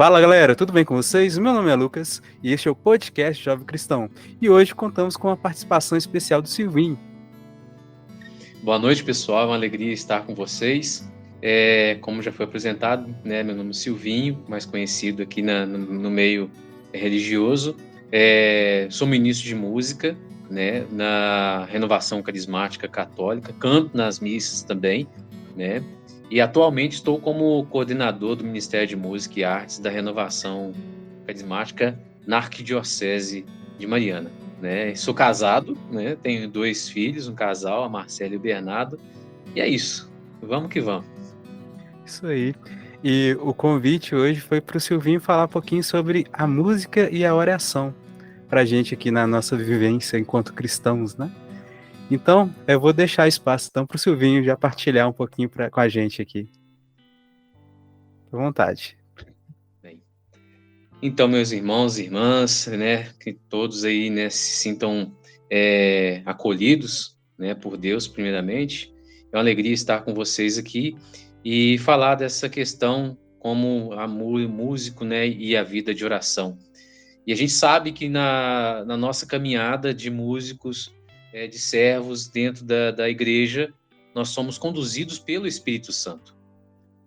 Fala galera, tudo bem com vocês? Meu nome é Lucas e este é o podcast Jovem Cristão. E hoje contamos com a participação especial do Silvinho. Boa noite, pessoal. É uma alegria estar com vocês. Como já foi apresentado, né, meu nome é Silvinho, mais conhecido aqui no meio religioso. Sou ministro de música, né, na Renovação Carismática Católica, canto nas missas também, né, e atualmente estou como coordenador do Ministério de Música e Artes da Renovação Carismática na Arquidiocese de Mariana. Né? Sou casado, né? Tenho 2 filhos, um casal, a Marcela e o Bernardo. E é isso. Vamos que vamos. Isso aí. E o convite hoje foi para o Silvinho falar um pouquinho sobre a música e a oração para a gente aqui na nossa vivência enquanto cristãos, né? Então, eu vou deixar espaço então para o Silvinho já partilhar um pouquinho com a gente aqui. Fique à vontade. Bem, então, meus irmãos e irmãs, né? Que todos aí, né, se sintam acolhidos, né, por Deus, primeiramente. É uma alegria estar com vocês aqui e falar dessa questão como músico, né, e a vida de oração. E a gente sabe que na nossa caminhada de músicos, de servos dentro da igreja, nós somos conduzidos pelo Espírito Santo.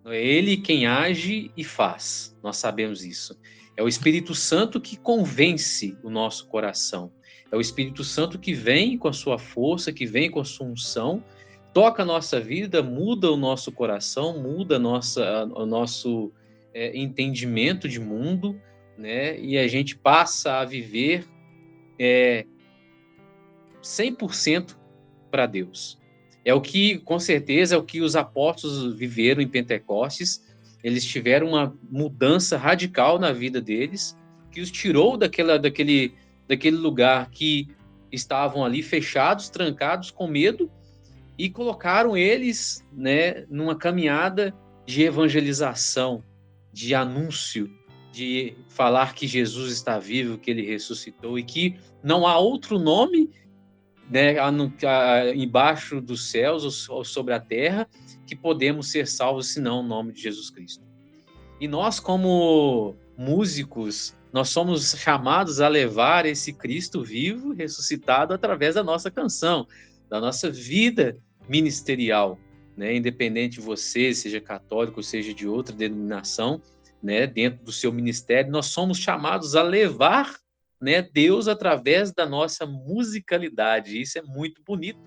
É Ele quem age e faz, nós sabemos isso. É o Espírito Santo que convence o nosso coração. É o Espírito Santo que vem com a sua força, que vem com a sua unção, toca a nossa vida, muda o nosso coração, muda o nosso entendimento de mundo, né? E a gente passa a viver 100% para Deus. É o que, com certeza, é o que os apóstolos viveram em Pentecostes. Eles tiveram uma mudança radical na vida deles, que os tirou daquele lugar que estavam ali fechados, trancados, com medo, e colocaram eles, né, numa caminhada de evangelização, de anúncio, de falar que Jesus está vivo, que ele ressuscitou e que não há outro nome, né, embaixo dos céus ou sobre a terra que podemos ser salvos senão o nome de Jesus Cristo. E nós, como músicos, nós somos chamados a levar esse Cristo vivo, ressuscitado, através da nossa canção, da nossa vida ministerial, né? Independente de você, seja católico, seja de outra denominação, né? Dentro do seu ministério, nós somos chamados a levar, né, Deus através da nossa musicalidade. Isso é muito bonito,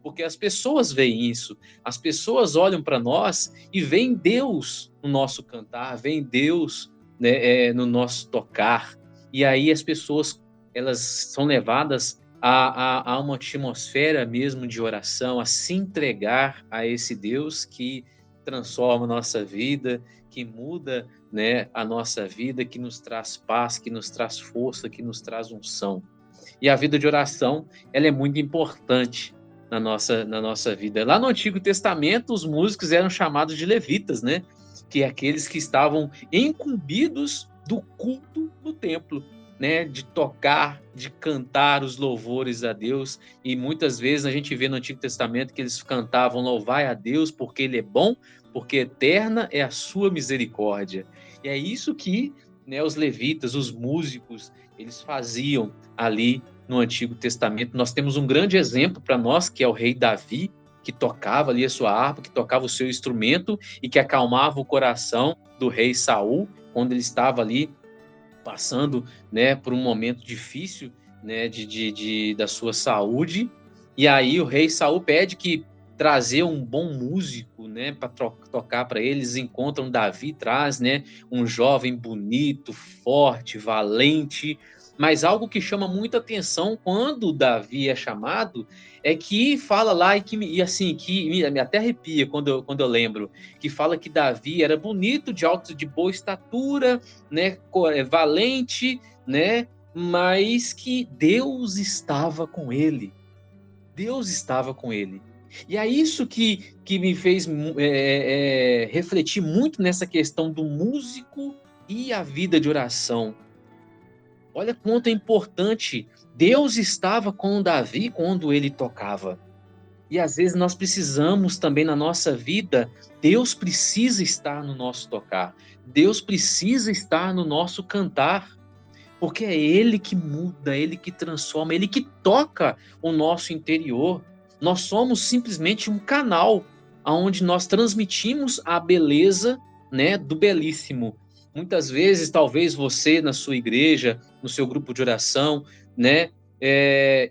porque as pessoas veem isso, as pessoas olham para nós e veem Deus no nosso cantar, veem Deus, né, no nosso tocar. E aí as pessoas, elas são levadas a uma atmosfera mesmo de oração, a se entregar a esse Deus que transforma a nossa vida, que muda, né, a nossa vida, que nos traz paz, que nos traz força, que nos traz unção. E a vida de oração, ela é muito importante na nossa vida. Lá no Antigo Testamento, os músicos eram chamados de levitas, né? Que é aqueles que estavam incumbidos do culto no templo, né? De tocar, de cantar os louvores a Deus. E muitas vezes a gente vê no Antigo Testamento que eles cantavam: louvai a Deus porque Ele é bom, porque eterna é a sua misericórdia. E é isso que, né, os levitas, os músicos, eles faziam ali no Antigo Testamento. Nós temos um grande exemplo para nós, que é o rei Davi, que tocava ali a sua harpa, que tocava o seu instrumento e que acalmava o coração do rei Saul quando ele estava ali passando, né, por um momento difícil, né, da sua saúde. E aí o rei Saul pede que trazer um bom músico, né, para tocar para eles. Encontram Davi, traz, né, um jovem bonito, forte, valente. Mas algo que chama muita atenção quando Davi é chamado é que fala lá e assim que me até arrepia quando eu lembro, que fala que Davi era bonito, de alto, de boa estatura, né, valente, né, mas que Deus estava com ele. Deus estava com ele. E é isso que me fez refletir muito nessa questão do músico e a vida de oração. Olha quanto é importante. Deus estava com Davi quando ele tocava. E às vezes nós precisamos também na nossa vida, Deus precisa estar no nosso tocar, Deus precisa estar no nosso cantar, porque é Ele que muda, Ele que transforma, Ele que toca o nosso interior. Nós somos simplesmente um canal onde nós transmitimos a beleza, né, do belíssimo. Muitas vezes, talvez você na sua igreja, no seu grupo de oração, né,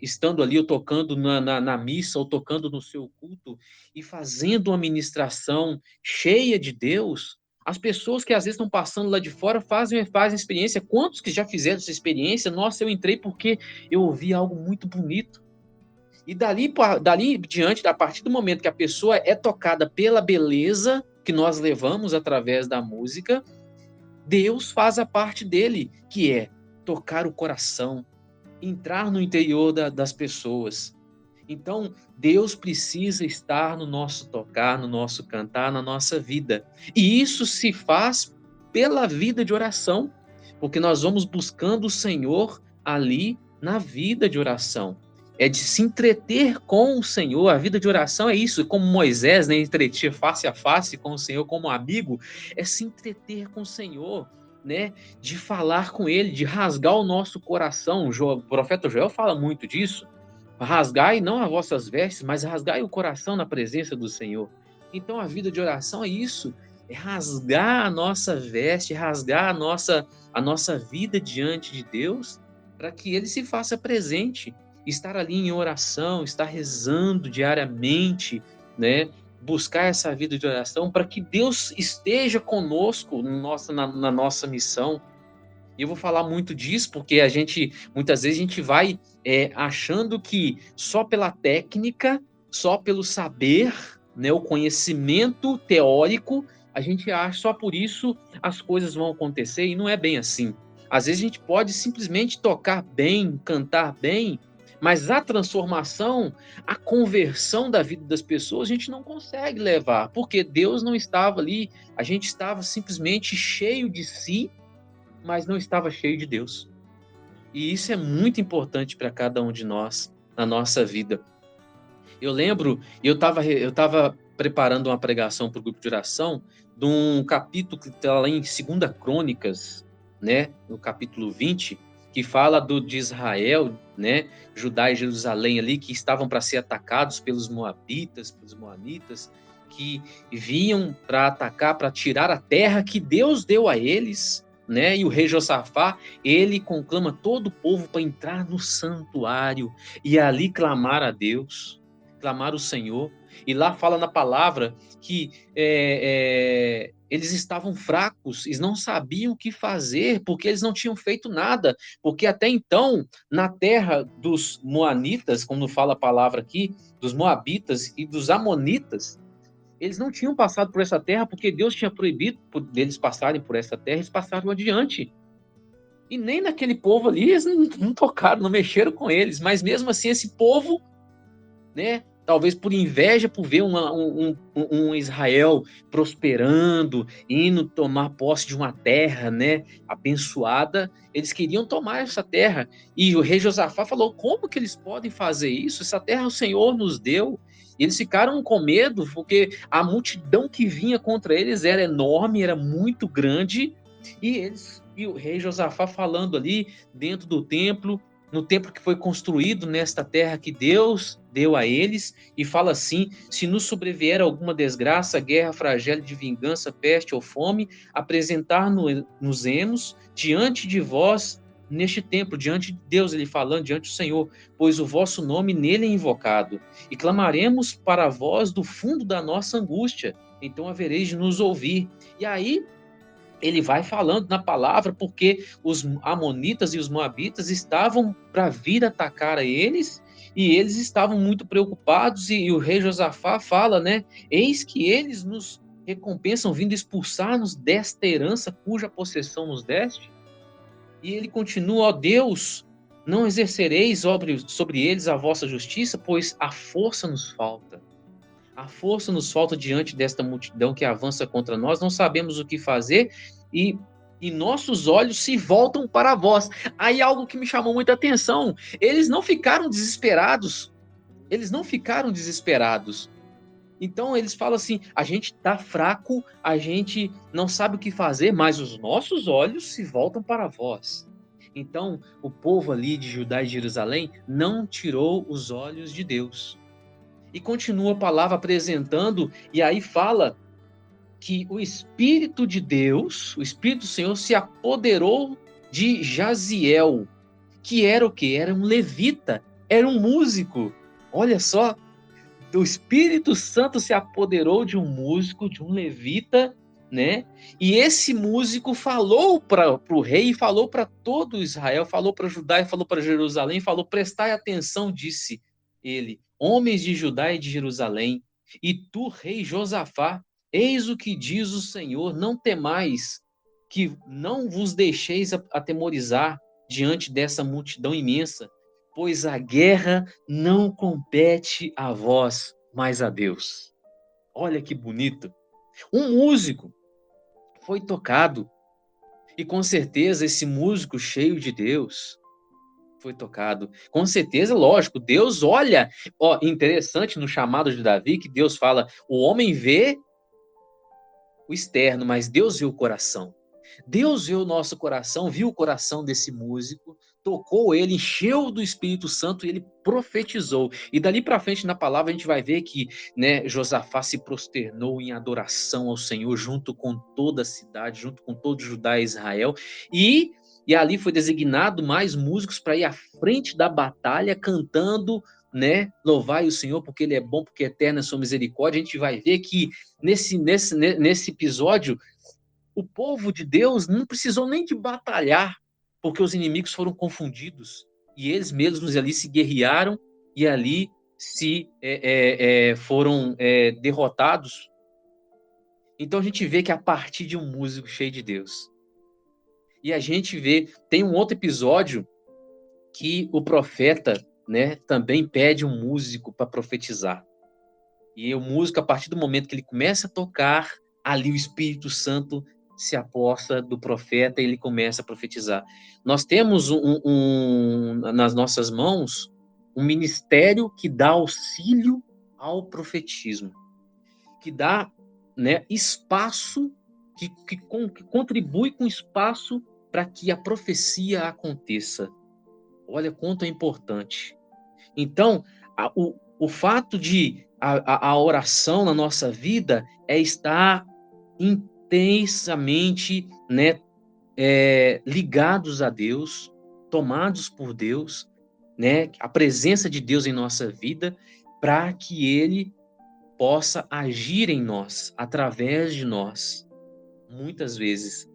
estando ali ou tocando na missa ou tocando no seu culto e fazendo uma ministração cheia de Deus, as pessoas que às vezes estão passando lá de fora fazem experiência. Quantos que já fizeram essa experiência? Nossa, eu entrei porque eu ouvi algo muito bonito. E dali diante, a partir do momento que a pessoa é tocada pela beleza que nós levamos através da música, Deus faz a parte dele, que é tocar o coração, entrar no interior das pessoas. Então, Deus precisa estar no nosso tocar, no nosso cantar, na nossa vida. E isso se faz pela vida de oração, porque nós vamos buscando o Senhor ali na vida de oração. É de se entreter com o Senhor. A vida de oração é isso, como Moisés, né, entretia face a face com o Senhor como amigo, é se entreter com o Senhor, né, de falar com Ele, de rasgar o nosso coração. O profeta Joel fala muito disso. Rasgai não as vossas vestes, mas rasgai o coração na presença do Senhor. Então a vida de oração é isso, é rasgar a nossa veste, rasgar a nossa vida diante de Deus, para que Ele se faça presente, estar ali em oração, estar rezando diariamente, né? Buscar essa vida de oração para que Deus esteja conosco na nossa missão. E eu vou falar muito disso porque muitas vezes a gente vai achando que só pela técnica, só pelo saber, né, o conhecimento teórico, a gente acha só por isso as coisas vão acontecer e não é bem assim. Às vezes a gente pode simplesmente tocar bem, cantar bem, mas a transformação, a conversão da vida das pessoas, a gente não consegue levar, porque Deus não estava ali, a gente estava simplesmente cheio de si, mas não estava cheio de Deus. E isso é muito importante para cada um de nós na nossa vida. Eu lembro, eu estava preparando uma pregação para o grupo de oração de um capítulo que está lá em 2 Crônicas, né, no capítulo 20, que fala de Israel, né, Judá e Jerusalém ali, que estavam para ser atacados pelos moabitas, pelos moanitas, que vinham para atacar, para tirar a terra que Deus deu a eles, né? E o rei Josafá, ele conclama todo o povo para entrar no santuário e ali clamar a Deus, clamar o Senhor. E lá fala na palavra que eles estavam fracos, eles não sabiam o que fazer, porque eles não tinham feito nada, porque até então, na terra dos moanitas, como fala a palavra aqui, dos moabitas e dos amonitas, eles não tinham passado por essa terra porque Deus tinha proibido deles passarem por essa terra, eles passaram adiante. E nem naquele povo ali, eles não tocaram, não mexeram com eles, mas mesmo assim esse povo, né, talvez por inveja, por ver um Israel prosperando, indo tomar posse de uma terra, né, abençoada, eles queriam tomar essa terra. E o rei Josafá falou: como que eles podem fazer isso? Essa terra o Senhor nos deu. E eles ficaram com medo, porque a multidão que vinha contra eles era enorme, era muito grande, e o rei Josafá falando ali dentro do templo, no templo que foi construído nesta terra que Deus deu a eles, e fala assim: se nos sobrevier alguma desgraça, guerra, flagelo de vingança, peste ou fome, apresentar-nos-emos diante de vós neste templo, diante de Deus, ele falando, diante do Senhor, pois o vosso nome nele é invocado, e clamaremos para vós do fundo da nossa angústia, então havereis de nos ouvir. E aí ele vai falando na palavra, porque os amonitas e os moabitas estavam para vir atacar a eles, e eles estavam muito preocupados, e o rei Josafá fala, né, eis que eles nos recompensam, vindo expulsar-nos desta herança cuja possessão nos deste. E ele continua: ó Deus, não exercereis sobre eles a vossa justiça, pois a força nos falta. A força nos falta diante desta multidão que avança contra nós, não sabemos o que fazer e, e nossos olhos se voltam para vós. Aí algo que me chamou muita atenção: eles não ficaram desesperados, Eles não ficaram desesperados. Então eles falam assim: a gente está fraco, a gente não sabe o que fazer, mas os nossos olhos se voltam para vós. Então o povo ali de Judá e de Jerusalém não tirou os olhos de Deus. E continua a palavra apresentando, e aí fala que o Espírito de Deus, o Espírito do Senhor, se apoderou de Jaziel, que era o quê? Era um levita, era um músico. Olha só, o Espírito Santo se apoderou de um músico, de um levita, né? E esse músico falou para o rei, falou para todo Israel, falou para Judá e falou para Jerusalém, falou: prestai atenção, disse ele, homens de Judá e de Jerusalém, e tu, rei Josafá, eis o que diz o Senhor: não temais, que não vos deixeis atemorizar diante dessa multidão imensa, pois a guerra não compete a vós, mas a Deus. Olha que bonito. Um músico foi tocado, e com certeza esse músico cheio de Deus foi tocado. Com certeza, lógico, Deus olha. Ó, interessante no chamado de Davi que Deus fala: o homem vê o externo, mas Deus vê o coração. Deus viu o nosso coração, viu o coração desse músico, tocou ele, encheu do Espírito Santo e ele profetizou. E dali para frente na palavra a gente vai ver que, né, Josafá se prosternou em adoração ao Senhor junto com toda a cidade, junto com todo Judá e Israel. E ali foi designado mais músicos para ir à frente da batalha cantando, né? Louvai o Senhor porque ele é bom, porque é eterna a sua misericórdia. A gente vai ver que nesse episódio o povo de Deus não precisou nem de batalhar, porque os inimigos foram confundidos e eles mesmos ali se guerrearam e ali se foram derrotados. Então a gente vê que a partir de um músico cheio de Deus. E a gente vê, tem um outro episódio que o profeta, né, também pede um músico para profetizar. E o músico, a partir do momento que ele começa a tocar, ali o Espírito Santo se aposta do profeta e ele começa a profetizar. Nós temos nas nossas mãos um ministério que dá auxílio ao profetismo, que dá, né, espaço, que contribui com espaço para que a profecia aconteça. Olha quanto é importante. Então, o fato de a oração na nossa vida é estar intensamente, né, ligados a Deus, tomados por Deus, né, a presença de Deus em nossa vida, para que Ele possa agir em nós, através de nós, muitas vezes.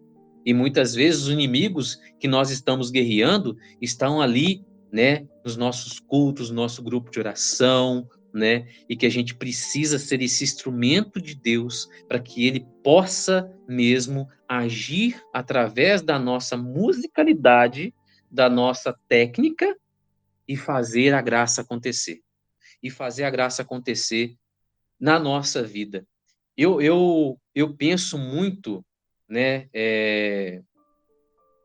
E muitas vezes os inimigos que nós estamos guerreando estão ali, né, nos nossos cultos, no nosso grupo de oração, né, e que a gente precisa ser esse instrumento de Deus para que ele possa mesmo agir através da nossa musicalidade, da nossa técnica e fazer a graça acontecer. E fazer a graça acontecer na nossa vida. Eu penso muito, né,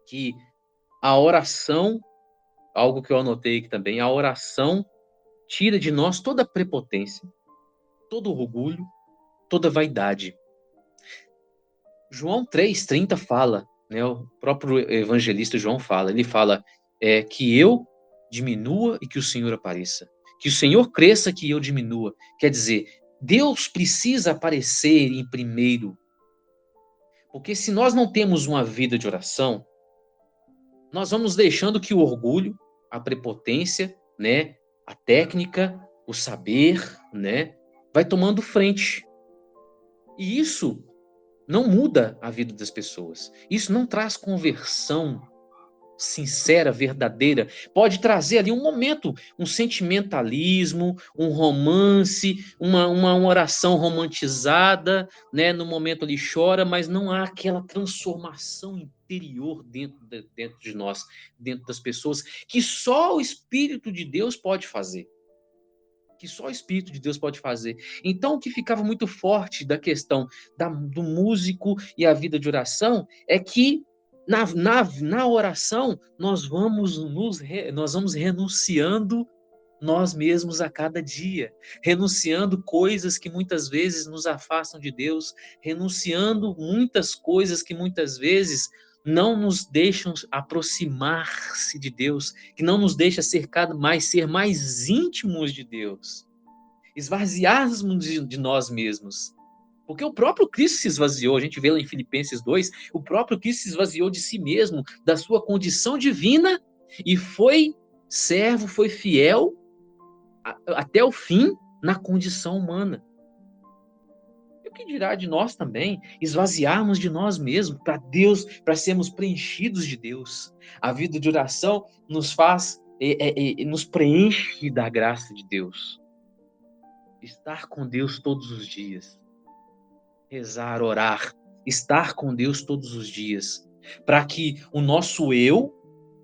que a oração, algo que eu anotei aqui também, a oração tira de nós toda a prepotência, todo orgulho, toda vaidade. João 3,30 fala, né, o próprio evangelista João fala, ele fala que eu diminua e que o Senhor apareça. Que o Senhor cresça, que eu diminua. Quer dizer, Deus precisa aparecer em primeiro. Porque se nós não temos uma vida de oração, nós vamos deixando que o orgulho, a prepotência, né, a técnica, o saber, né, vai tomando frente. E isso não muda a vida das pessoas. Isso não traz conversão sincera, verdadeira. Pode trazer ali um momento, um sentimentalismo, um romance, uma oração romantizada, né? No momento ali chora, mas não há aquela transformação interior dentro de nós, dentro das pessoas, que só o Espírito de Deus pode fazer. Que só o Espírito de Deus pode fazer. Então, o que ficava muito forte da questão do músico e a vida de oração é que na oração nós vamos renunciando nós mesmos a cada dia, renunciando coisas que muitas vezes nos afastam de Deus, renunciando muitas coisas que muitas vezes não nos deixam aproximar-se de Deus, que não nos deixa ser mais íntimos de Deus, esvaziarmos de nós mesmos. Porque o próprio Cristo se esvaziou, a gente vê lá em Filipenses 2, o próprio Cristo se esvaziou de si mesmo, da sua condição divina, e foi servo, foi fiel até o fim na condição humana. E o que dirá de nós também, esvaziarmos de nós mesmos para Deus, para sermos preenchidos de Deus? A vida de oração nos faz, nos preenche da graça de Deus. Estar com Deus todos os dias. Rezar, orar, estar com Deus todos os dias, para que o nosso eu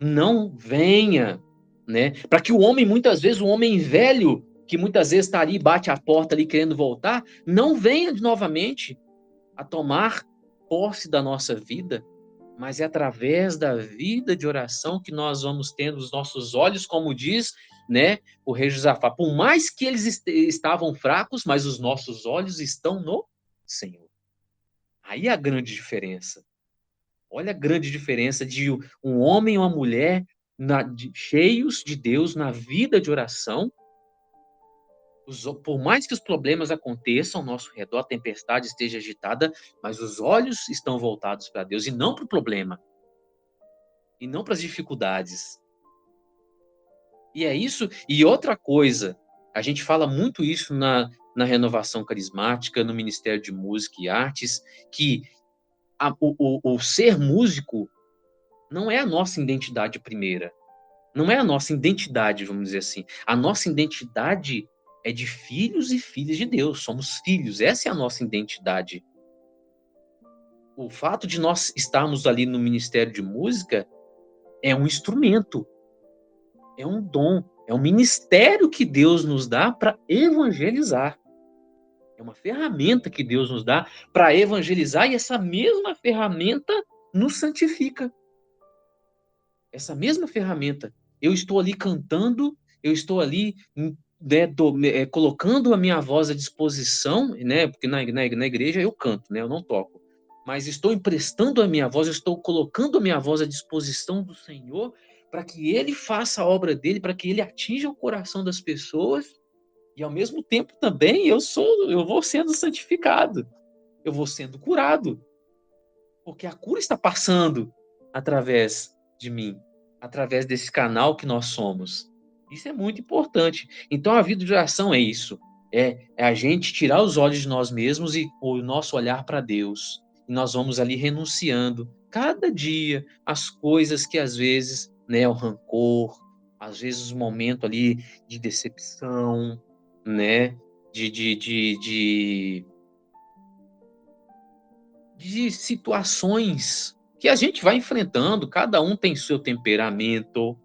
não venha, né? Para que o homem, muitas vezes, o homem velho, que muitas vezes está ali, bate a porta ali querendo voltar, não venha novamente a tomar posse da nossa vida, mas é através da vida de oração que nós vamos tendo os nossos olhos, como diz, né, o rei Josafá, por mais que eles estavam fracos, mas os nossos olhos estão no Senhor. Aí é a grande diferença. Olha a grande diferença de um homem e uma mulher cheios de Deus na vida de oração. Por mais que os problemas aconteçam ao nosso redor, a tempestade esteja agitada, mas os olhos estão voltados para Deus e não para o problema. E não para as dificuldades. E é isso. E outra coisa, a gente fala muito isso na renovação carismática, no Ministério de Música e Artes, que o ser músico não é a nossa identidade primeira. Não é a nossa identidade, vamos dizer assim. A nossa identidade é de filhos e filhas de Deus. Somos filhos. Essa é a nossa identidade. O fato de nós estarmos ali no Ministério de Música é um instrumento. É um dom. É um ministério que Deus nos dá para evangelizar. É uma ferramenta que Deus nos dá para evangelizar e essa mesma ferramenta nos santifica. Essa mesma ferramenta. Eu estou ali cantando, eu estou ali, né, colocando a minha voz à disposição, né, porque na igreja eu canto, né, eu não toco. Mas estou emprestando a minha voz, eu estou colocando a minha voz à disposição do Senhor para que Ele faça a obra dele, para que Ele atinja o coração das pessoas e, ao mesmo tempo, também eu vou sendo santificado, eu vou sendo curado, porque a cura está passando através de mim, através desse canal que nós somos. Isso é muito importante. Então, a vida de oração é isso. É a gente tirar os olhos de nós mesmos e o nosso olhar para Deus. E nós vamos ali renunciando, cada dia, as coisas que, às vezes, né, o rancor, às vezes, o momento ali de decepção, né, de situações que a gente vai enfrentando, cada um tem seu temperamento,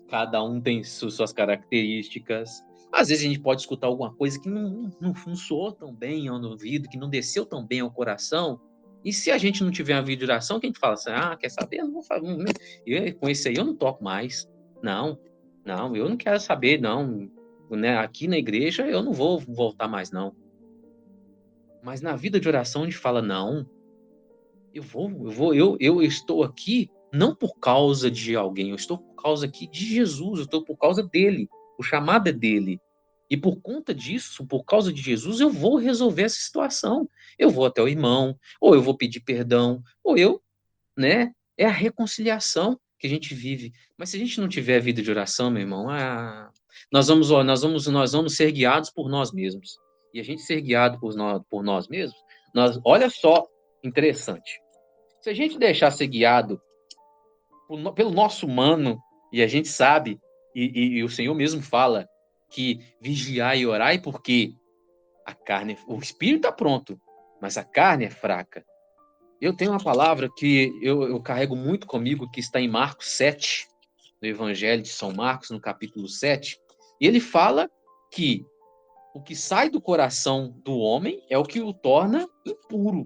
cada um tem suas características. Às vezes a gente pode escutar alguma coisa que não soou tão bem ao ouvido, que não desceu tão bem ao coração. E se a gente não tiver uma vida de oração, que a gente fala assim, quer saber? Eu não vou fazer, com esse aí eu não toco mais. Não, eu não quero saber, não. Né? Aqui na igreja eu não vou voltar mais, não. Mas na vida de oração a gente fala, não, eu estou aqui não por causa de alguém, eu estou por causa aqui de Jesus, eu estou por causa dele, o chamado é dele. E por conta disso, por causa de Jesus, eu vou resolver essa situação. Eu vou até o irmão, ou eu vou pedir perdão, ou eu, né? É a reconciliação que a gente vive. Mas se a gente não tiver vida de oração, meu irmão, nós vamos ser guiados por nós mesmos. E a gente ser guiado por nós mesmos, olha só, interessante. Se a gente deixar ser guiado pelo nosso humano, e a gente sabe, e o Senhor mesmo fala que vigiai e orai, porque o espírito está pronto, mas a carne é fraca. Eu tenho uma palavra que eu carrego muito comigo, que está em Marcos 7, no Evangelho de São Marcos, no capítulo 7, e ele fala que o que sai do coração do homem é o que o torna impuro,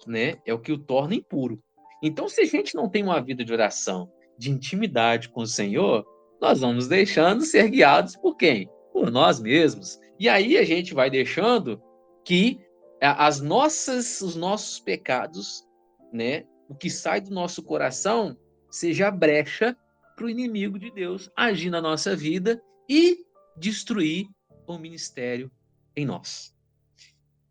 né? É o que o torna impuro. Então, se a gente não tem uma vida de oração, de intimidade com o Senhor, nós vamos deixando ser guiados por quem? Por nós mesmos. E aí a gente vai deixando que os nossos pecados, né, o que sai do nosso coração, seja a brecha para o inimigo de Deus agir na nossa vida e destruir o ministério em nós.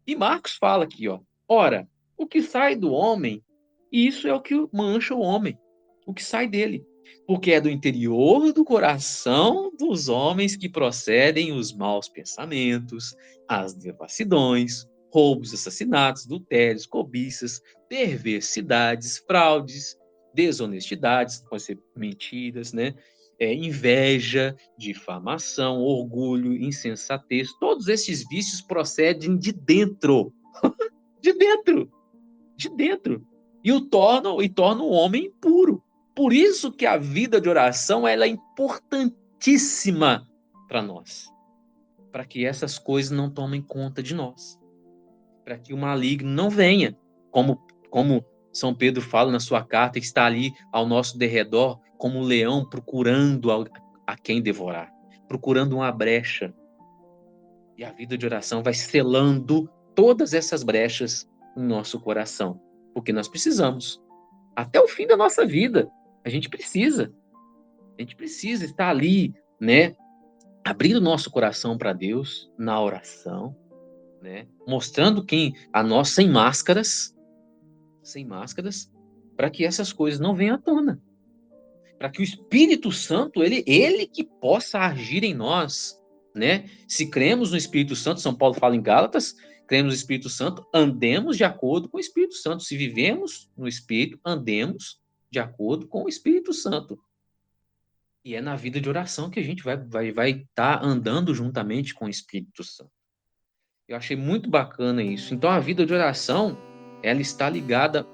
E Marcos fala aqui, ó, ora, o que sai do homem, isso é o que mancha o homem, o que sai dele. Porque é do interior do coração dos homens que procedem os maus pensamentos, as devassidões, roubos, assassinatos, adultérios, cobiças, perversidades, fraudes, desonestidades, pode ser mentiras, né? Inveja, difamação, orgulho, insensatez. Todos esses vícios procedem de dentro, de dentro, de dentro. E tornam o homem impuro. Por isso que a vida de oração ela é importantíssima para nós. Para que essas coisas não tomem conta de nós. Para que o maligno não venha. Como São Pedro fala na sua carta, que está ali ao nosso derredor, como um leão procurando a quem devorar. Procurando uma brecha. E a vida de oração vai selando todas essas brechas no nosso coração. Porque nós precisamos. Até o fim da nossa vida. A gente precisa estar ali, né? Abrindo o nosso coração para Deus na oração, né? Mostrando quem a nós sem máscaras, para que essas coisas não venham à tona. Para que o Espírito Santo, ele que possa agir em nós, né? Se cremos no Espírito Santo, São Paulo fala em Gálatas, cremos no Espírito Santo, andemos de acordo com o Espírito Santo. Se vivemos no Espírito, andemos de acordo com o Espírito Santo. E é na vida de oração que a gente vai estar andando juntamente com o Espírito Santo. Eu achei muito bacana isso. Então, a vida de oração, ela está ligada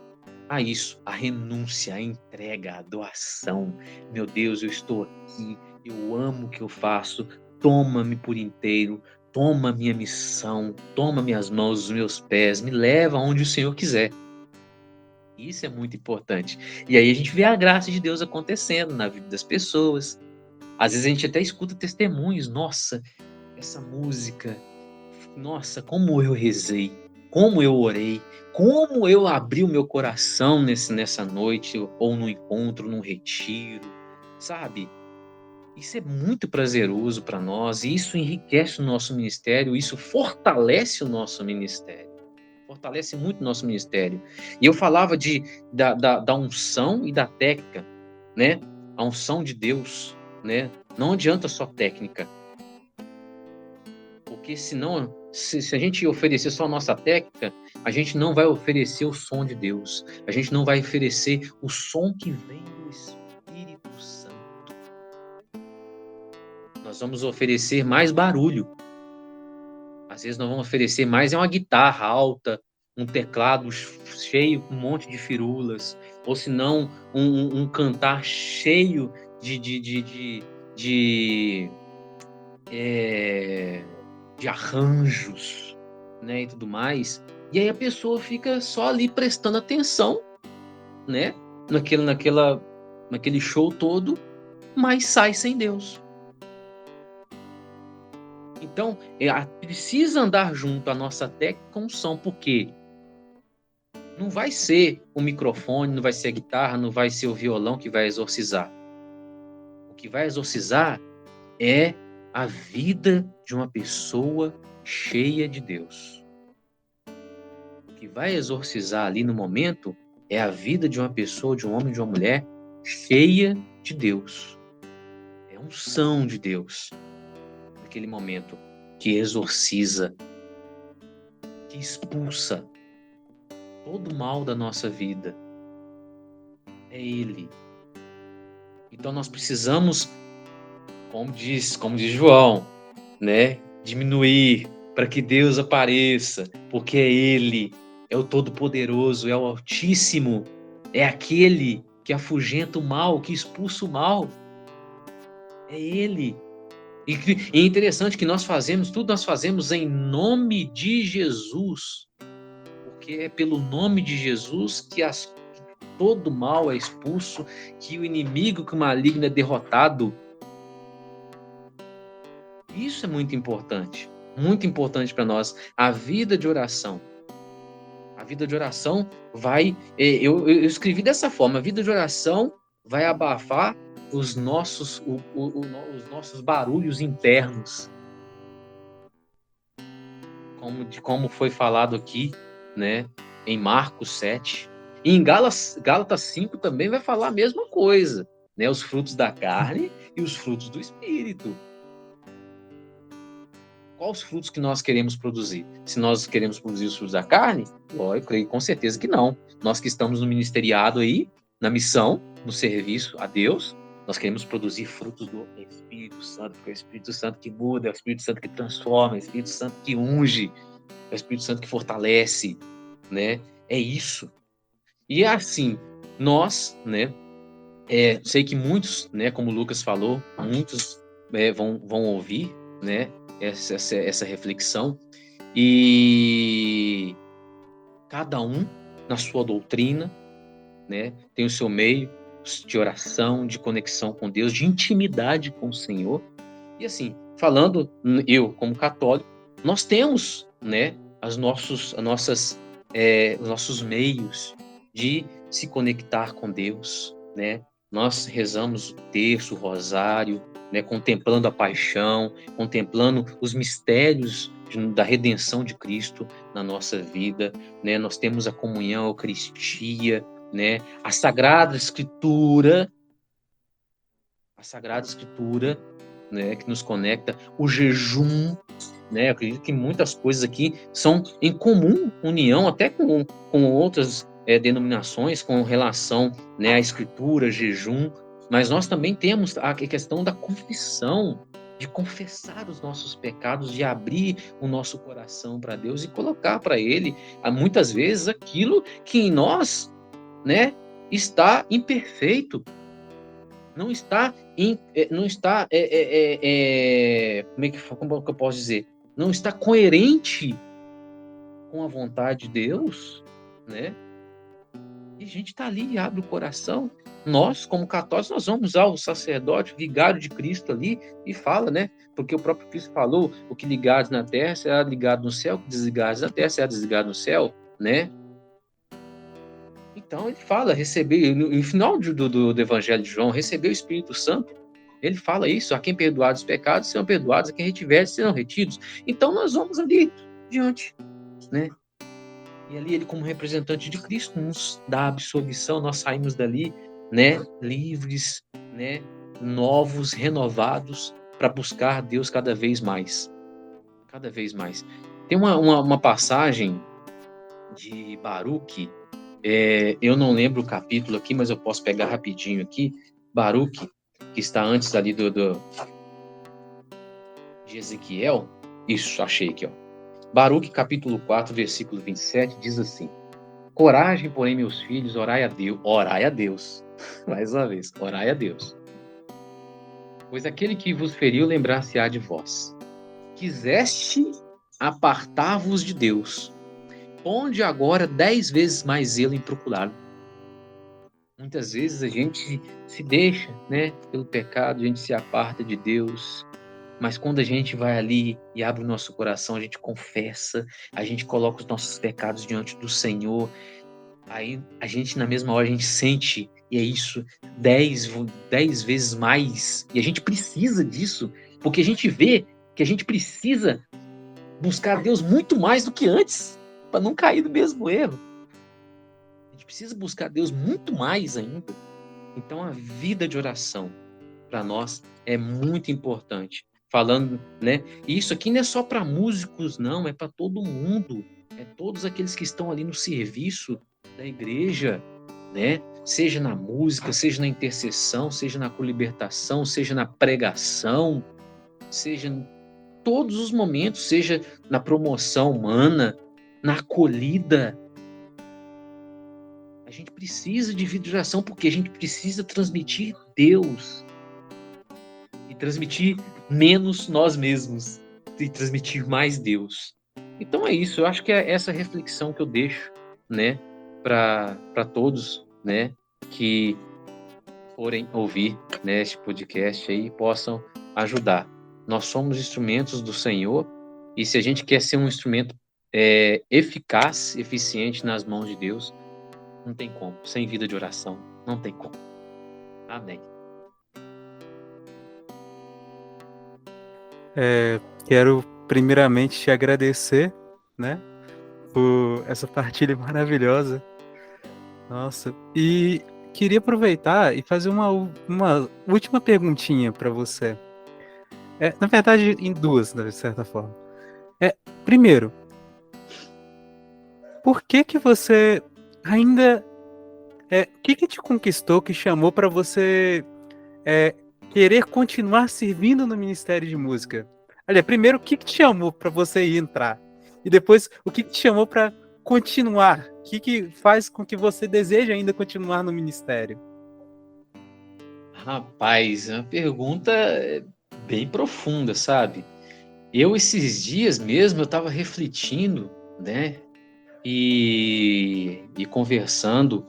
a isso, a renúncia, a entrega, a doação. Meu Deus, eu estou aqui, eu amo o que eu faço, toma-me por inteiro, toma minha missão, toma minhas mãos, os meus pés, me leva aonde o Senhor quiser. Isso é muito importante. E aí a gente vê a graça de Deus acontecendo na vida das pessoas. Às vezes a gente até escuta testemunhos, nossa, essa música, nossa, como eu rezei, como eu orei, como eu abri o meu coração nessa noite, ou num encontro, num retiro, sabe? Isso é muito prazeroso para nós, e isso enriquece o nosso ministério, isso fortalece o nosso ministério. Fortalece muito o nosso ministério. E eu falava da unção e da técnica, né? A unção de Deus, né? Não adianta só técnica. Porque senão, se a gente oferecer só a nossa técnica, a gente não vai oferecer o som de Deus. A gente não vai oferecer o som que vem do Espírito Santo. Nós vamos oferecer mais barulho. Às vezes nós vamos oferecer mais uma guitarra alta, um teclado cheio com um monte de firulas, ou se não um cantar cheio de arranjos, né, e tudo mais. E aí a pessoa fica só ali prestando atenção, né, naquele show todo, mas sai sem Deus. Então, precisa andar junto a nossa técnica com som, porque não vai ser o microfone, não vai ser a guitarra, não vai ser o violão que vai exorcizar. O que vai exorcizar é a vida de uma pessoa cheia de Deus. O que vai exorcizar ali no momento é a vida de uma pessoa, de um homem, de uma mulher cheia de Deus. É a unção de Deus naquele momento que exorciza, que expulsa todo o mal da nossa vida. É Ele. Então nós precisamos, como diz João, né, diminuir para que Deus apareça, porque é Ele, é o Todo-Poderoso, é o Altíssimo, é aquele que afugenta o mal, que expulsa o mal. É Ele. E é interessante que tudo nós fazemos em nome de Jesus, porque é pelo nome de Jesus que todo mal é expulso, que o inimigo, que o maligno é derrotado. Isso é muito importante para nós. A vida de oração. A vida de oração vai. Eu escrevi dessa forma: a vida de oração vai abafar os nossos barulhos internos, como foi falado aqui, né, em Marcos 7. E em Gálatas 5 também vai falar a mesma coisa, né, os frutos da carne e os frutos do Espírito. Quais os frutos que nós queremos produzir? Se nós queremos produzir os frutos da carne, eu creio com certeza que não. Nós que estamos no ministeriado aí, na missão, no serviço a Deus, nós queremos produzir frutos do Espírito Santo, porque é o Espírito Santo que muda, é o Espírito Santo que transforma, é o Espírito Santo que unge, é o Espírito Santo que fortalece, né? É isso. E assim, nós, né? Sei que muitos, né? Como o Lucas falou, muitos vão ouvir, né? Essa reflexão, e cada um na sua doutrina, né? Tem o seu meio de oração, de conexão com Deus, de intimidade com o Senhor. E assim, falando, eu como católico, nós temos, né, os nossos meios de se conectar com Deus, né? Nós rezamos o terço, o rosário, né, contemplando a paixão, contemplando os mistérios da redenção de Cristo na nossa vida, né? Nós temos a comunhão, a Eucaristia, né? A Sagrada Escritura, né, que nos conecta, o jejum, né? Eu acredito que muitas coisas aqui são em comum união, até com outras denominações, com relação, né, à escritura, jejum, mas nós também temos a questão da confissão, de confessar os nossos pecados, de abrir o nosso coração para Deus e colocar para Ele, muitas vezes, aquilo que em nós, né, está imperfeito, não está como que eu posso dizer? Não está coerente com a vontade de Deus, né? E a gente está ali e abre o coração. Nós, como católicos, nós vamos ao sacerdote, vigário de Cristo ali, e fala, né? Porque o próprio Cristo falou: o que ligares na terra será ligado no céu, o que desligares na terra será desligado no céu, né? Então ele fala, receber, no final do Evangelho de João, receber o Espírito Santo. Ele fala isso: a quem perdoar os pecados serão perdoados, a quem retiver serão retidos. Então nós vamos ali diante, né? E ali ele, como representante de Cristo, nos dá a absolvição. Nós saímos dali, né, livres, né, novos, renovados, para buscar Deus cada vez mais. Cada vez mais. Tem uma passagem de Baruque, eu não lembro o capítulo aqui, mas eu posso pegar rapidinho aqui. Baruque, que está antes ali de Ezequiel. Isso, achei aqui, ó. Baruque, capítulo 4, versículo 27, diz assim: coragem, porém, meus filhos, orai a Deus, mais uma vez, orai a Deus, pois aquele que vos feriu lembrar-se-á de vós. Quiseste apartar-vos de Deus, ponde agora 10 vezes mais zelo em procurá-lo. Muitas vezes a gente se deixa, né, pelo pecado, a gente se aparta de Deus, mas quando a gente vai ali e abre o nosso coração, a gente confessa, a gente coloca os nossos pecados diante do Senhor, aí a gente, na mesma hora, a gente sente, e é isso, 10 vezes mais, e a gente precisa disso, porque a gente vê que a gente precisa buscar Deus muito mais do que antes, para não cair no mesmo erro. A gente precisa buscar Deus muito mais ainda. Então a vida de oração para nós é muito importante. Falando, né? E isso aqui não é só para músicos, não, é para todo mundo. É todos aqueles que estão ali no serviço da igreja, né? Seja na música, seja na intercessão, seja na colibertação, seja na pregação, seja em todos os momentos, seja na promoção humana, na acolhida. A gente precisa de vida de oração porque a gente precisa transmitir Deus e transmitir menos nós mesmos e transmitir mais Deus. Então é isso, eu acho que é essa reflexão que eu deixo, né, para todos, né, que forem ouvir, né, este podcast aí, possam ajudar Nós somos instrumentos do Senhor, e se a gente quer ser um instrumento eficaz, eficiente nas mãos de Deus, não tem como. Sem vida de oração, não tem como. Amém. Quero primeiramente te agradecer, né, por essa partilha maravilhosa. Nossa, e queria aproveitar e fazer uma última perguntinha para você. Na verdade, em duas, de certa forma. Primeiro, por que que você ainda... o que que te conquistou, que chamou para você querer continuar servindo no Ministério de Música? Olha, primeiro, o que que te chamou para você entrar? E depois, o que que te chamou para continuar? O que que faz com que você deseje ainda continuar no ministério? Rapaz, é uma pergunta bem profunda, sabe? Esses dias mesmo, eu estava refletindo, né? E conversando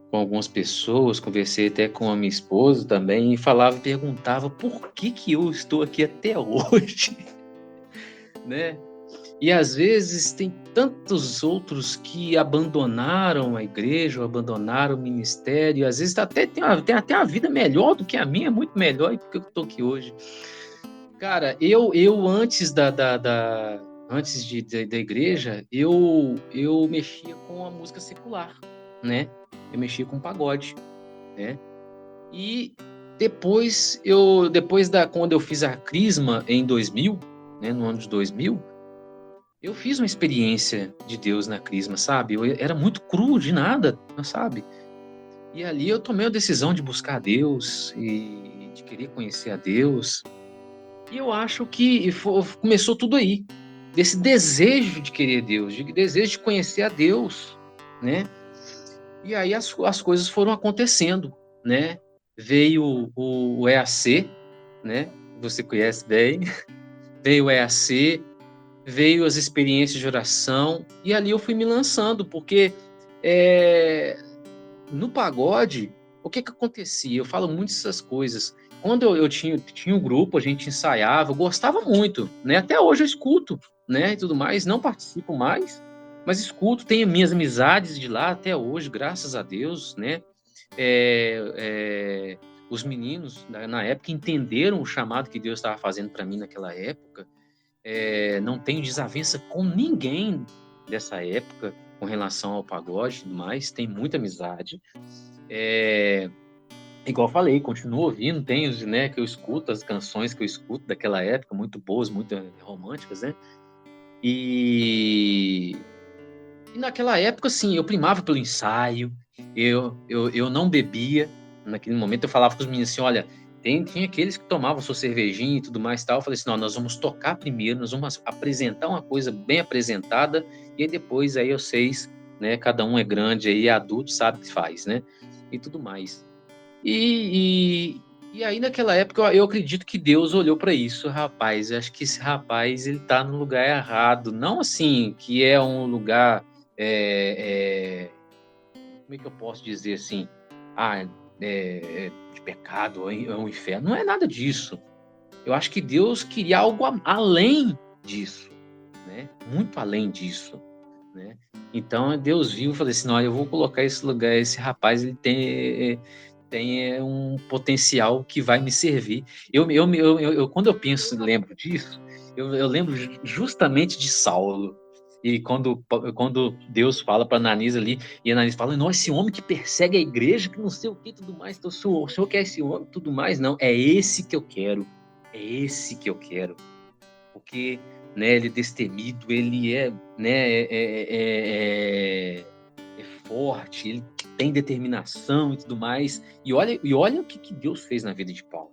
com algumas pessoas, conversei até com a minha esposa também, e perguntava por que que eu estou aqui até hoje, né? E às vezes tem tantos outros que abandonaram a igreja, abandonaram o ministério, às vezes tem até uma vida melhor do que a minha, muito melhor, e por que eu estou aqui hoje? Cara, eu antes da igreja, eu mexia com a música secular, né? Eu mexia com pagode, né? E quando eu fiz a Crisma em 2000, né, no ano de 2000, eu fiz uma experiência de Deus na Crisma, sabe? Eu era muito cru, de nada, sabe? E ali eu tomei a decisão de buscar a Deus e de querer conhecer a Deus. E eu acho que começou tudo aí, desse desejo de querer Deus, de desejo de conhecer a Deus, né? E aí as coisas foram acontecendo, né? Veio o EAC, né? Você conhece bem. Veio o EAC, veio as experiências de oração, e ali eu fui me lançando, porque no pagode, o que que acontecia? Eu falo muito essas coisas. Quando eu tinha um grupo, a gente ensaiava, eu gostava muito, né? Até hoje eu escuto, né? E tudo mais, não participo mais, mas escuto, tenho minhas amizades de lá até hoje, graças a Deus, né? Os meninos, na época, entenderam o chamado que Deus estava fazendo para mim naquela época. Não tenho desavença com ninguém dessa época com relação ao pagode e tudo mais, tem muita amizade. Igual eu falei, continuo ouvindo, tenho, né, que eu escuto, as canções que eu escuto daquela época, muito boas, muito românticas, né? E naquela época, assim, eu primava pelo ensaio, eu não bebia. Naquele momento eu falava com os meninos assim, olha, tinha aqueles que tomavam sua cervejinha e tudo mais e tal. Eu falei assim, não, nós vamos tocar primeiro, nós vamos apresentar uma coisa bem apresentada, e aí depois aí vocês, né, cada um é grande aí, é adulto, sabe o que faz, né? E tudo mais. E aí naquela época eu acredito que Deus olhou para isso, rapaz, eu acho que esse rapaz ele tá no lugar errado, não assim, que é um lugar como é que eu posso dizer assim? De pecado, é um inferno. Não é nada disso. Eu acho que Deus queria algo além disso, né? Muito além disso, né? Então Deus viu e falou assim: não, eu vou colocar esse lugar, esse rapaz, ele tem um potencial que vai me servir. Quando eu penso, lembro disso, eu lembro justamente de Saulo. E quando Deus fala para Ananias ali, e Ananias fala, não, esse homem que persegue a igreja, que não sei o que, tudo mais, então, o senhor quer esse homem, tudo mais? Não, é esse que eu quero, é esse que eu quero. Porque, né, ele é destemido, ele é, né, é forte, ele tem determinação e tudo mais. E olha o que Deus fez na vida de Paulo.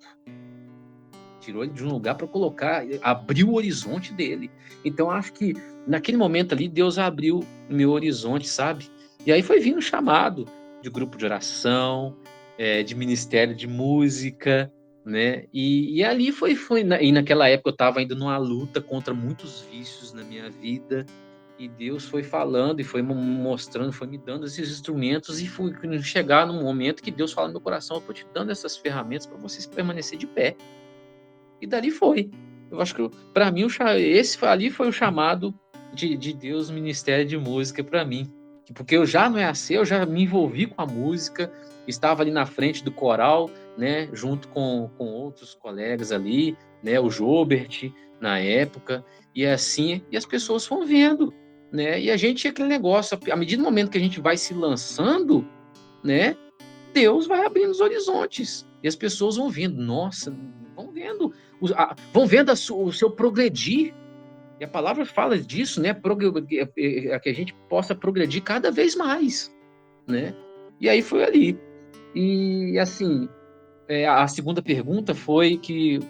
Tirou ele de um lugar para colocar, abriu o horizonte dele. Então, acho que naquele momento ali, Deus abriu o meu horizonte, sabe? E aí foi vindo o chamado de grupo de oração, de ministério de música, né? E ali e naquela época eu estava ainda numa luta contra muitos vícios na minha vida, e Deus foi falando e foi me mostrando, foi me dando esses instrumentos, e fui chegar num momento que Deus fala no meu coração, eu estou te dando essas ferramentas para vocês permanecer de pé. E dali foi. Eu acho que, para mim, ali foi o chamado de Deus, o ministério de música para mim. Porque eu já no EAC, eu já me envolvi com a música, estava ali na frente do coral, né, junto com outros colegas ali, né, o Jobert, na época, e assim, e as pessoas vão vendo, né, e a gente, aquele negócio, à medida do momento que a gente vai se lançando, né, Deus vai abrindo os horizontes, e as pessoas vão vendo, nossa, vão vendo o seu progredir, e a palavra fala disso, né? Que a gente possa progredir cada vez mais, né? E aí foi ali. E assim, a segunda pergunta foi que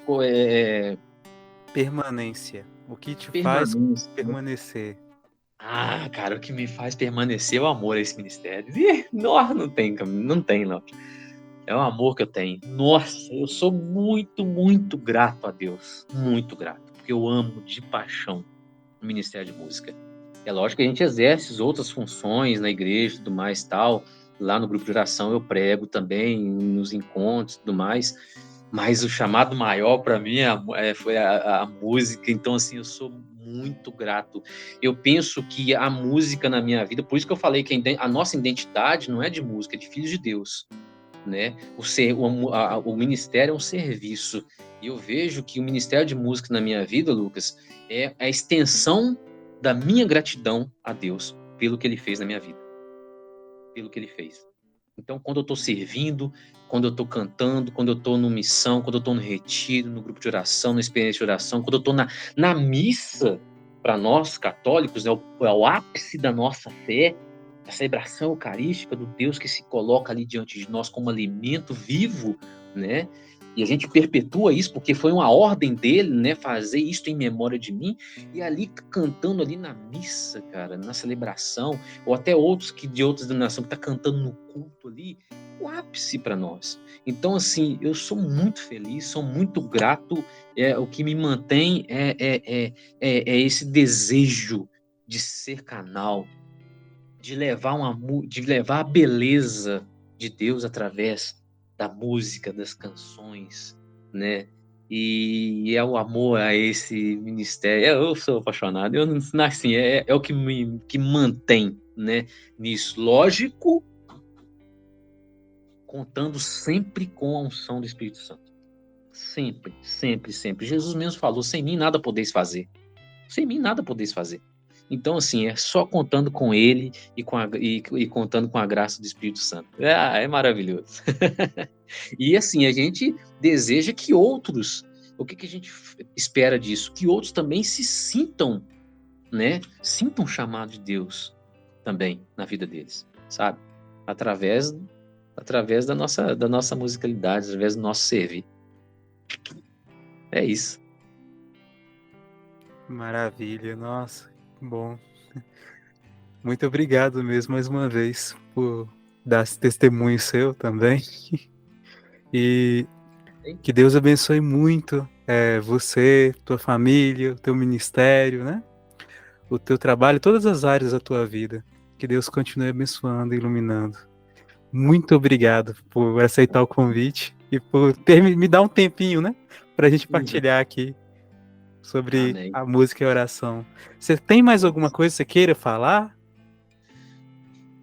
Permanência. O que te faz permanência. permanecer? Ah, cara, o que me faz permanecer é o amor a esse ministério. Ih, não tem, não tem, não. É o amor que eu tenho. Nossa, eu sou muito, muito grato a Deus. Muito grato. Porque eu amo de paixão o Ministério de Música. É lógico que a gente exerce as outras funções na igreja e tudo mais tal. Lá no grupo de oração eu prego também, nos encontros e tudo mais. Mas o chamado maior para mim foi a música. Então, assim, eu sou muito grato. Eu penso que a música na minha vida, por isso que eu falei que a nossa identidade não é de música, é de filhos de Deus, né? O ministério é um serviço. E eu vejo que o ministério de música na minha vida, Lucas, é a extensão da minha gratidão a Deus pelo que ele fez na minha vida. Pelo que ele fez. Então, quando eu estou servindo, quando eu estou cantando, quando eu estou no missão, quando eu estou no retiro, no grupo de oração, na experiência de oração, quando eu estou na missa, para nós católicos, é o ápice da nossa fé, a celebração eucarística do Deus que se coloca ali diante de nós como alimento vivo, né? E a gente perpetua isso porque foi uma ordem dele, né? Fazer isto em memória de mim. E ali cantando ali na missa, cara, na celebração, ou até outros de outras denominações que tá cantando no culto ali, o ápice para nós. Então, assim, eu sou muito feliz, sou muito grato. O que me mantém é esse desejo de ser canal, de levar a beleza de Deus através da música, das canções, né? E é o amor a esse ministério. Eu sou apaixonado. Eu não, assim, é o que mantém, né? Nisso, lógico, contando sempre com a unção do Espírito Santo. Sempre, sempre, sempre. Jesus mesmo falou: sem mim nada podeis fazer. Sem mim nada podeis fazer. Então, assim, é só contando com ele e contando com a graça do Espírito Santo. É maravilhoso. E, assim, a gente deseja que outros, o que a gente espera disso? Que outros também se sintam, né? Sintam o chamado de Deus também na vida deles, sabe? Através da nossa musicalidade, através do nosso servir. É isso. Maravilha, nossa, que bom. Muito obrigado mesmo mais uma vez por dar esse testemunho seu também. E que Deus abençoe muito você, tua família, o teu ministério, né? O teu trabalho, todas as áreas da tua vida. Que Deus continue abençoando e iluminando. Muito obrigado por aceitar o convite e por me dar um tempinho, né? Pra gente Uhum. partilhar aqui sobre Amém. a música e a oração. Você tem mais alguma coisa que você queira falar?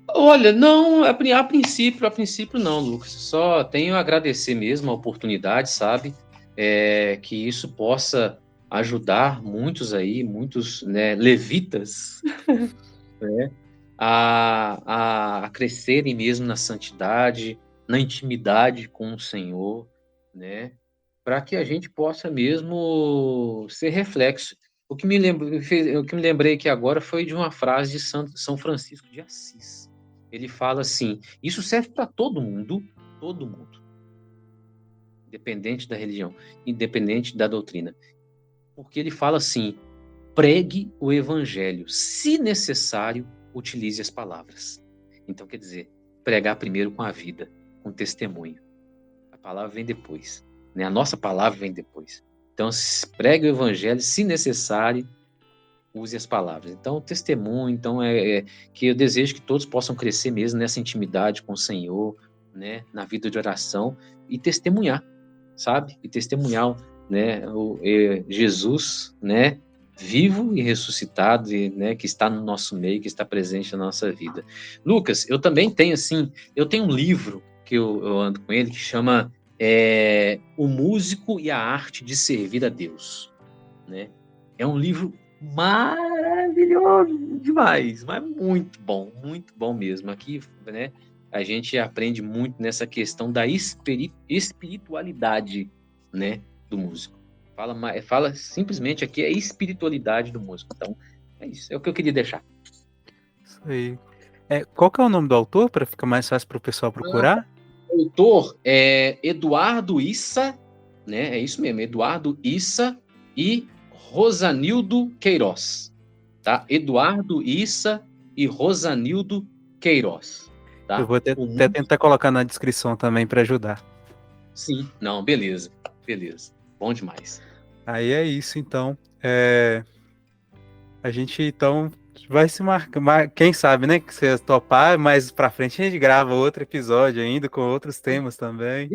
Olha, não, a princípio não, Lucas. Só tenho a agradecer mesmo a oportunidade, sabe? Que isso possa ajudar muitos aí, muitos, né, levitas, né, a crescerem mesmo na santidade, na intimidade com o Senhor, né? Para que a gente possa mesmo ser reflexo. O que me lembrei aqui agora foi de uma frase de São Francisco de Assis. Ele fala assim: isso serve para todo mundo, independente da religião, independente da doutrina. Porque ele fala assim: pregue o evangelho, se necessário, utilize as palavras. Então, quer dizer, pregar primeiro com a vida, com testemunho. A palavra vem depois, né? A nossa palavra vem depois. Então, pregue o evangelho, se necessário, use as palavras. Então, testemunho, então que eu desejo que todos possam crescer mesmo nessa intimidade com o Senhor, né? Na vida de oração e testemunhar, sabe? E testemunhar né, Jesus, né, vivo e ressuscitado, e, né, que está no nosso meio, que está presente na nossa vida. Lucas, eu também tenho, assim, eu tenho um livro que eu ando com ele, que chama O Músico e a Arte de Servir a Deus, né? É um livro maravilhoso demais, mas muito bom mesmo. Aqui, né, a gente aprende muito nessa questão da espiritualidade, né, do músico. Fala simplesmente aqui a espiritualidade do músico. Então, é isso, é o que eu queria deixar. Isso aí. Qual que é o nome do autor, para ficar mais fácil para o pessoal procurar? O autor é Eduardo Issa, né? É isso mesmo, Eduardo Issa e Rosanildo Queiroz, tá? Eduardo Issa e Rosanildo Queiroz, Eu tá? vou até tentar colocar na descrição também para ajudar. Sim, não, beleza, bom demais. Aí é isso, então. A gente, então, vai se marcar. Quem sabe, né? Que você topar, mais pra frente a gente grava outro episódio ainda, com outros temas também.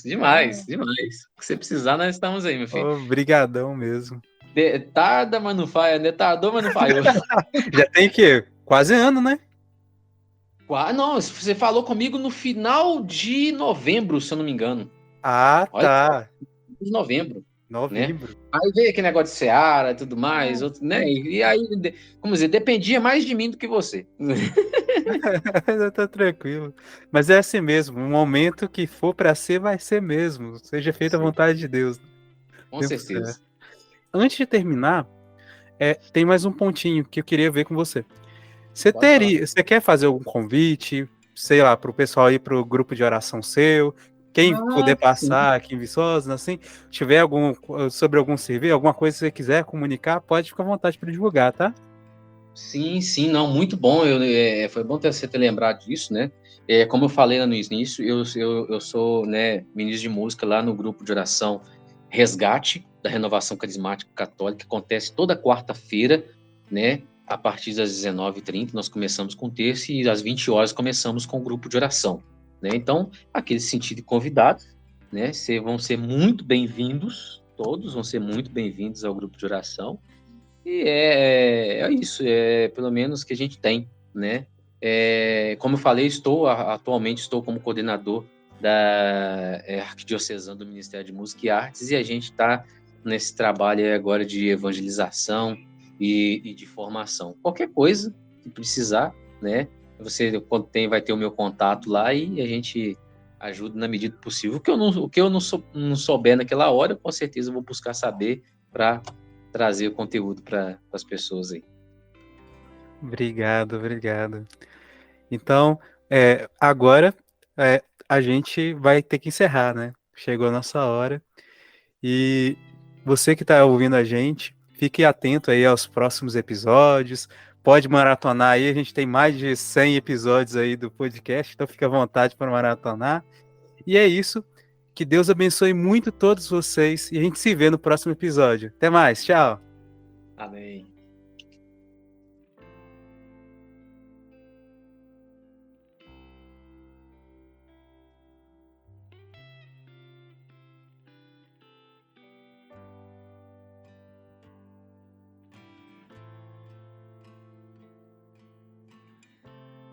Demais. O que você precisar, nós estamos aí, meu filho. Obrigadão mesmo. Tarda, mas não falha, né? Tardou, mas não falhou. Já tem que quase ano, né? Não, você falou comigo no final de novembro, se eu não me engano. Ah, Olha, tá. de novembro, né? Novembro. Aí veio aquele negócio de Seara e tudo mais, outro, né? E aí, como dizer, dependia mais de mim do que você. Tá tranquilo. Mas é assim mesmo. O momento que for pra ser, vai ser mesmo. Seja feita a Sim, vontade de Deus. com Tempo certo. certeza. Antes de terminar, tem mais um pontinho que eu queria ver com você. Pode falar. Você quer fazer algum convite, sei lá, para o pessoal ir para o grupo de oração seu? Quem Ah, puder sim. passar aqui em Viçosa, assim, tiver sobre algum serviço, alguma coisa que você quiser comunicar, pode ficar à vontade para divulgar, tá? Sim, não, muito bom. Foi bom você ter lembrado disso, né? Como eu falei lá no início, eu sou, né, ministro de música lá no grupo de oração Resgate da Renovação Carismática Católica, que acontece toda quarta-feira, né? A partir das 19h30, nós começamos com o terço e às 20 horas começamos com o grupo de oração, né? Então, aquele sentido de convidados, né? Vão ser muito bem-vindos, todos vão ser muito bem-vindos ao grupo de oração. E é isso, pelo menos que a gente tem, né? Como eu falei, atualmente estou como coordenador da Arquidiocesana do Ministério de Música e Artes, e a gente está nesse trabalho agora de evangelização e de formação. Qualquer coisa que precisar, né? Você vai ter o meu contato lá e a gente ajuda na medida do possível. O que eu não souber naquela hora, com certeza eu vou buscar saber para trazer o conteúdo para as pessoas aí. Obrigado. Então, agora a gente vai ter que encerrar, né? Chegou a nossa hora. E você que está ouvindo a gente, fique atento aí aos próximos episódios. Pode maratonar aí, a gente tem mais de 100 episódios aí do podcast, então fique à vontade para maratonar. E é isso. Que Deus abençoe muito todos vocês e a gente se vê no próximo episódio. Até mais, tchau! Amém.